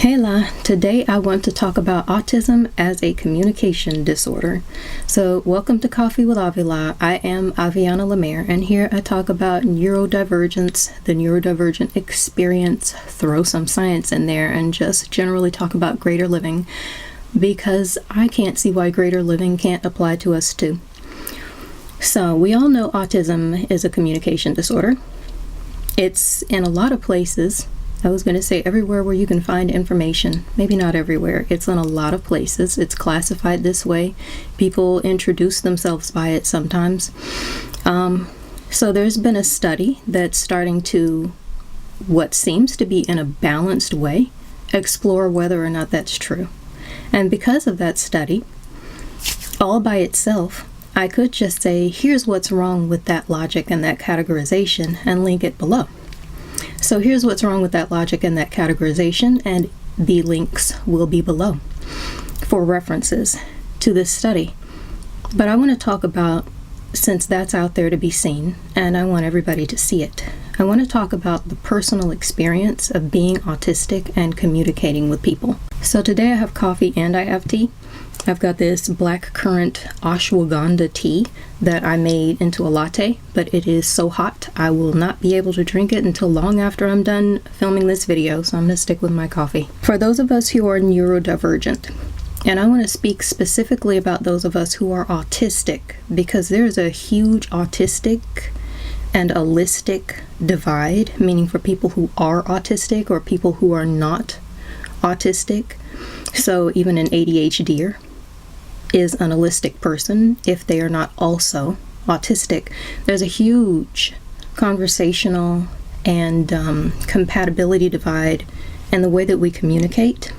Hey La, today I want to talk about autism as a communication disorder. So welcome to Coffee with Avila. I am Aviana Lemaire, and here I talk about neurodivergence, the neurodivergent experience, throw some science in there, and just generally talk about greater living, because I can't see why greater living can't apply to us too. So we all know autism is a communication disorder. It's in a lot of places. I was going to say everywhere where you can find information. Maybe not everywhere. It's in a lot of places. It's classified this way. People introduce themselves by it sometimes. So there's been a study that's starting to, what seems to be in a balanced way, explore whether or not that's true. And because of that study, all by itself, I could just say, here's what's wrong with that logic and that categorization, and link it below. So here's what's wrong with that logic and that categorization, and the links will be below for references to this study. But I want to talk about, since that's out there to be seen, and I want everybody to see it, I want to talk about the personal experience of being autistic and communicating with people. So today I have coffee and I have tea. I've got this black currant ashwagandha tea that I made into a latte, but it is so hot I will not be able to drink it until long after I'm done filming this video, so I'm going to stick with my coffee. For those of us who are neurodivergent, and I want to speak specifically about those of us who are autistic, because there's a huge autistic and allistic divide, meaning for people who are autistic or people who are not autistic. So even an ADHDer is an allistic person if they are not also autistic. There's a huge conversational and compatibility divide in the way that we communicate.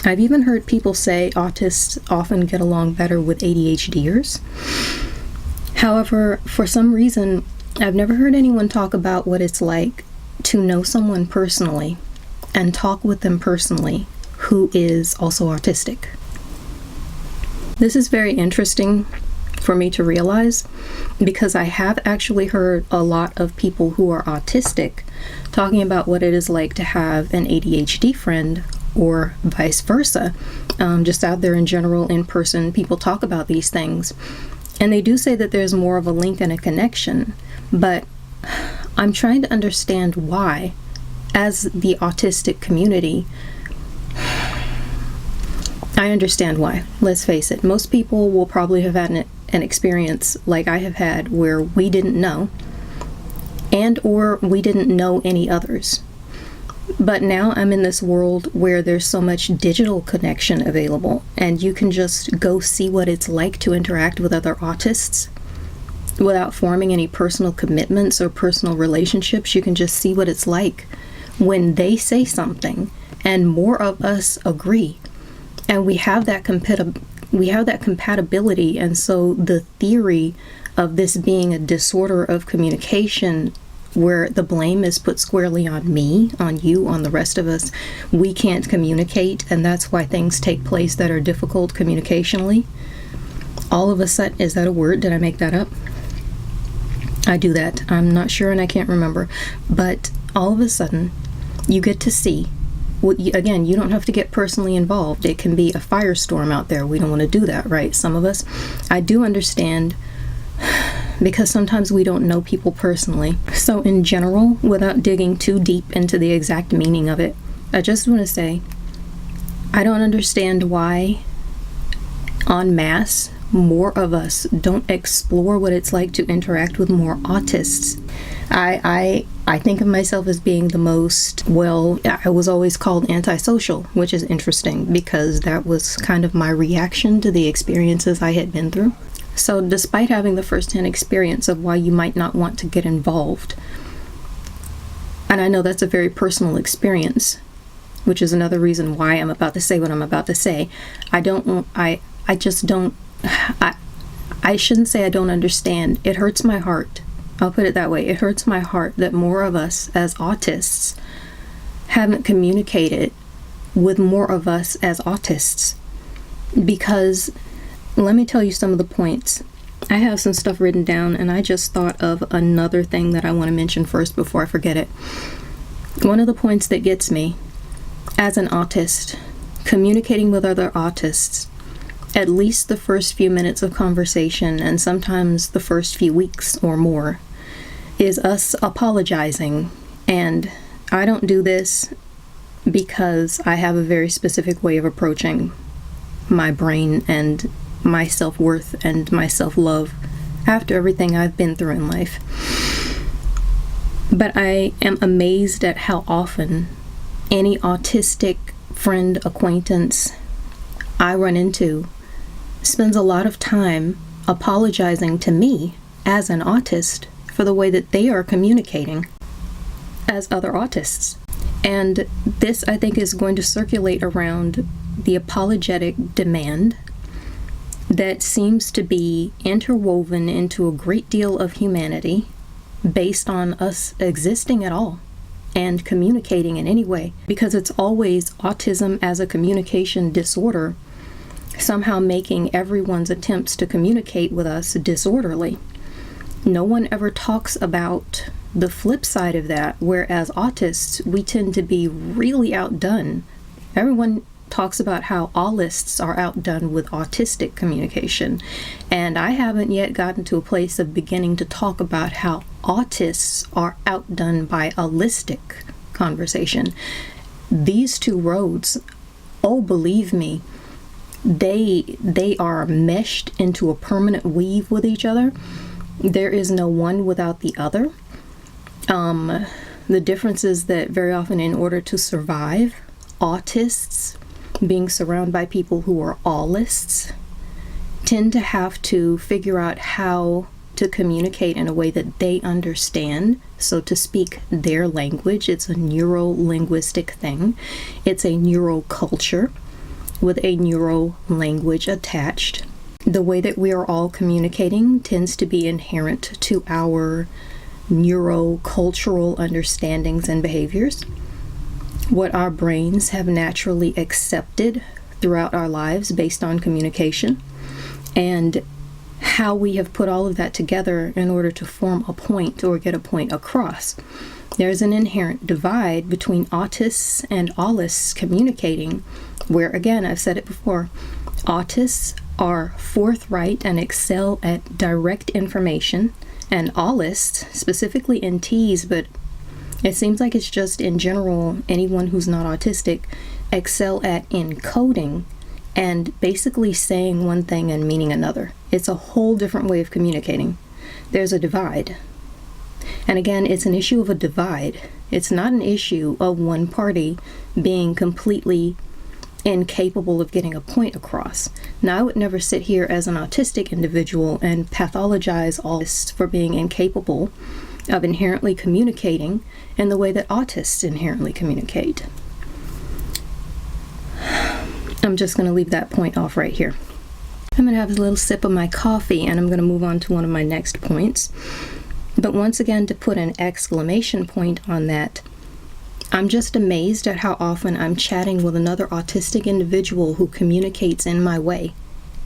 I've even heard people say autists often get along better with ADHDers. However, for some reason, I've never heard anyone talk about what it's like to know someone personally and talk with them personally who is also autistic. This is very interesting for me to realize, because I have actually heard a lot of people who are autistic talking about what it is like to have an ADHD friend, or vice versa. Just out there in general, in person, people talk about these things. And they do say that there's more of a link and a connection, but I'm trying to understand why, as the autistic community. I understand why. Let's face it. Most people will probably have had an experience like I have had, where we didn't know, and or we didn't know any others. But now I'm in this world where there's so much digital connection available, and you can just go see what it's like to interact with other autists without forming any personal commitments or personal relationships. You can just see what it's like when they say something and more of us agree. And we have that compatibility, and so the theory of this being a disorder of communication, where the blame is put squarely on me, on you, on the rest of us, we can't communicate, and that's why things take place that are difficult communicationally. All of a sudden, is that a word? Did I make that up? I do that. I'm not sure and I can't remember. But all of a sudden, you get to see. Again, you don't have to get personally involved. It can be a firestorm out there. We don't want to do that, right? Some of us. I do understand, because sometimes we don't know people personally. So in general, without digging too deep into the exact meaning of it, I just want to say, I don't understand why en masse more of us don't explore what it's like to interact with more autists. I think of myself as being the most, well, I was always called antisocial, which is interesting because that was kind of my reaction to the experiences I had been through. So despite having the first-hand experience of why you might not want to get involved, and I know that's a very personal experience, which is another reason why I'm about to say what I'm about to say, I shouldn't say I don't understand. It hurts my heart. I'll put it that way. It hurts my heart that more of us as autists haven't communicated with more of us as autists. Because let me tell you some of the points. I have some stuff written down, and I just thought of another thing that I want to mention first before I forget it. One of the points that gets me As an autist, communicating with other autists, at least the first few minutes of conversation, and sometimes the first few weeks or more, is us apologizing. And I don't do this because I have a very specific way of approaching my brain and my self-worth and my self-love after everything I've been through in life. But I am amazed at how often any autistic friend, acquaintance I run into spends a lot of time apologizing to me as an autist for the way that they are communicating as other autists. And this, I think, is going to circulate around the apologetic demand that seems to be interwoven into a great deal of humanity based on us existing at all and communicating in any way, because it's always autism as a communication disorder somehow making everyone's attempts to communicate with us disorderly. No one ever talks about the flip side of that, whereas autists, we tend to be really outdone. Everyone talks about how Aulists are outdone with autistic communication, and I haven't yet gotten to a place of beginning to talk about how autists are outdone by allistic conversation. These two roads, oh, believe me, they are meshed into a permanent weave with each other. There is no one without the other. The difference is that very often, in order to survive, autists, being surrounded by people who are allists, tend to have to figure out how to communicate in a way that they understand. So to speak their language, it's a neuro-linguistic thing. It's a neuroculture with a neuro-language attached. The way that we are all communicating tends to be inherent to our neurocultural understandings and behaviors. What our brains have naturally accepted throughout our lives based on communication, and how we have put all of that together in order to form a point or get a point across. There's an inherent divide between autists and allists communicating, where, again, I've said it before, autists are forthright and excel at direct information, and allists, specifically NTs, but it seems like it's just in general, anyone who's not autistic, excel at encoding and basically saying one thing and meaning another. It's a whole different way of communicating. There's a divide. And again, it's an issue of a divide. It's not an issue of one party being completely incapable of getting a point across. Now, I would never sit here as an autistic individual and pathologize autists for being incapable of inherently communicating in the way that autists inherently communicate. I'm just going to leave that point off right here. I'm going to have a little sip of my coffee and I'm going to move on to one of my next points. But once again, to put an exclamation point on that, I'm just amazed at how often I'm chatting with another autistic individual who communicates in my way.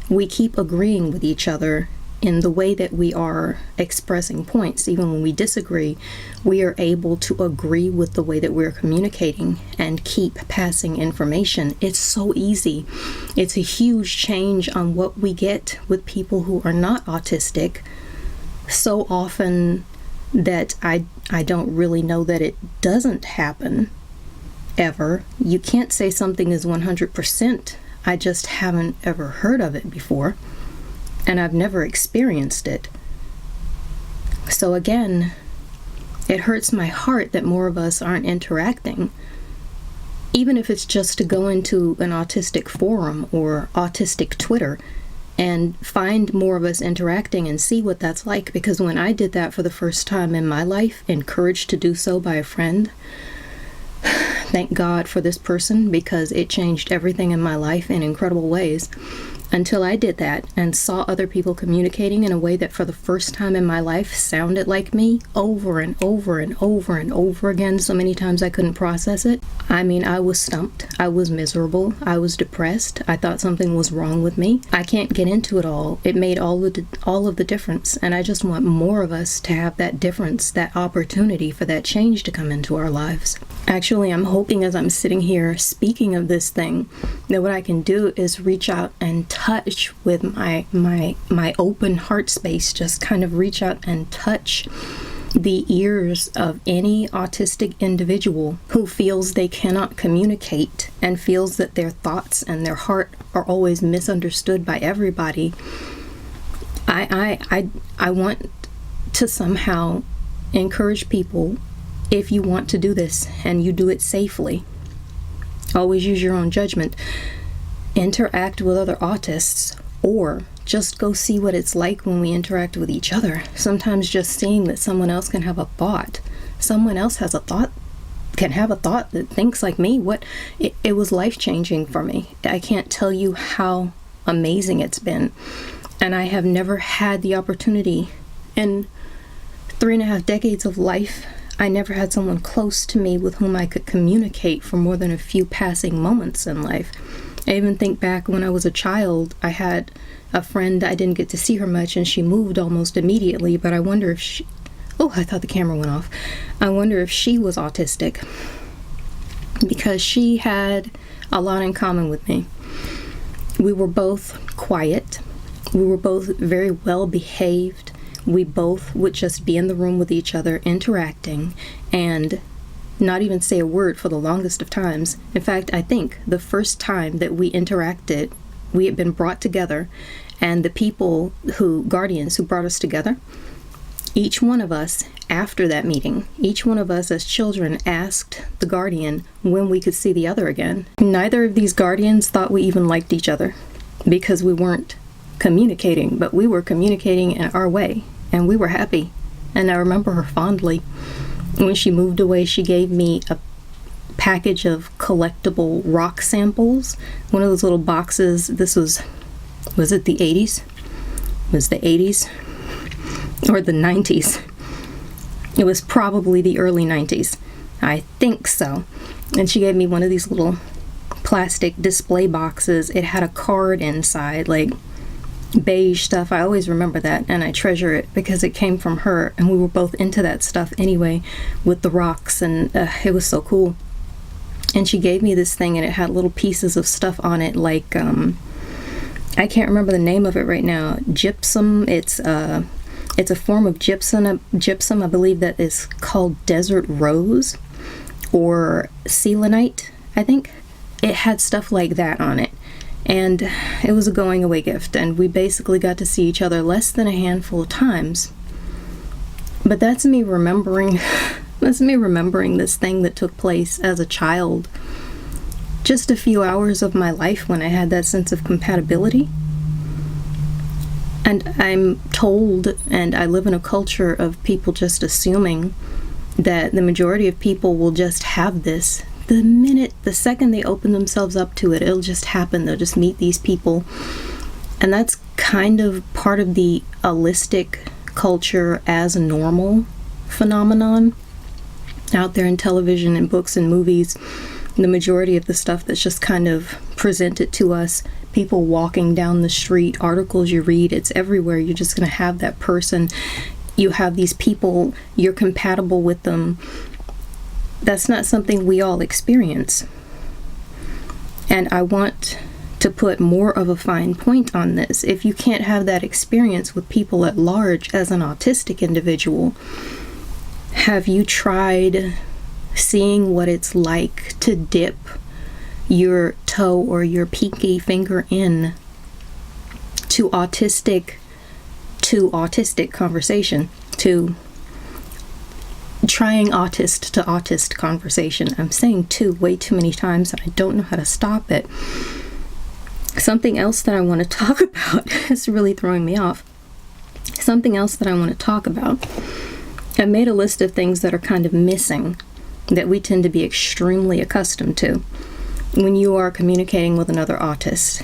We keep agreeing with each other in the way that we are expressing points. Even when we disagree, we are able to agree with the way that we're communicating and keep passing information. It's so easy. It's a huge change on what we get with people who are not autistic. So often that I don't really know that it doesn't happen ever. You can't say something is 100%. I just haven't ever heard of it before, and I've never experienced it. So again, it hurts my heart that more of us aren't interacting, even if it's just to go into an autistic forum or autistic Twitter and find more of us interacting and see what that's like. Because when I did that for the first time in my life, encouraged to do so by a friend, thank God for this person, because it changed everything in my life in incredible ways. Until I did that and saw other people communicating in a way that for the first time in my life sounded like me over and over and over and over again, so many times I couldn't process it. I mean, I was stumped. I was miserable. I was depressed. I thought something was wrong with me. I can't get into it all. It made all of the difference, and I just want more of us to have that difference, that opportunity for that change to come into our lives. Actually, I'm hoping as I'm sitting here speaking of this thing, that what I can do is reach out and touch with my open heart space, just kind of reach out and touch the ears of any autistic individual who feels they cannot communicate and feels that their thoughts and their heart are always misunderstood by everybody. I want to somehow encourage people, if you want to do this and you do it safely, always use your own judgment. Interact with other autists, or just go see what it's like when we interact with each other. Sometimes just seeing that someone else can have a thought, someone else has a thought, can have a thought that thinks like me. It was life-changing for me. I can't tell you how amazing it's been. And I have never had the opportunity in 3.5 decades of life. I never had someone close to me with whom I could communicate for more than a few passing moments in life. I even think back when I was a child, I had a friend, I didn't get to see her much, and she moved almost immediately, but I wonder if she... Oh, I thought the camera went off. I wonder if she was autistic, because she had a lot in common with me. We were both quiet. We were both very well behaved. We both would just be in the room with each other, interacting, and not even say a word for the longest of times. In fact, I think the first time that we interacted, we had been brought together, and the guardians who brought us together, each one of us, after that meeting, each one of us as children asked the guardian when we could see the other again. Neither of these guardians thought we even liked each other, because we weren't communicating, but we were communicating in our way, and we were happy. And I remember her fondly. When she moved away, she gave me a package of collectible rock samples. One of those little boxes. This was it the 80s? Was the 80s? Or the 90s? It was probably the early 90s. I think so. And she gave me one of these little plastic display boxes. It had a card inside, like beige stuff. I always remember that, and I treasure it because it came from her, and we were both into that stuff anyway with the rocks, and it was so cool. And she gave me this thing, and it had little pieces of stuff on it, like I can't remember the name of it right now. Gypsum. It's a form of gypsum. I believe that is called desert rose or selenite, I think. It had stuff like that on it. And it was a going away gift, and we basically got to see each other less than a handful of times. But that's me remembering this thing that took place as a child. Just a few hours of my life when I had that sense of compatibility. And I'm told, and I live in a culture of people just assuming that the majority of people will just have this. The second they open themselves up to it, it'll just happen. They'll just meet these people. And that's kind of part of the holistic culture as a normal phenomenon out there in television and books and movies. The majority of the stuff that's just kind of presented to us, people walking down the street, articles you read, it's everywhere. You're just going to have that person. You have these people, you're compatible with them. That's not something we all experience. And I want to put more of a fine point on this. If you can't have that experience with people at large as an autistic individual, have you tried seeing what it's like to dip your toe or your pinky finger in to autistic conversation, to trying autist to autist conversation? I'm saying "to" way too many times, and I don't know how to stop it. Something else that I want to talk about is really throwing me off. Something else that I want to talk about. I made a list of things that are kind of missing, that we tend to be extremely accustomed to when you are communicating with another autist.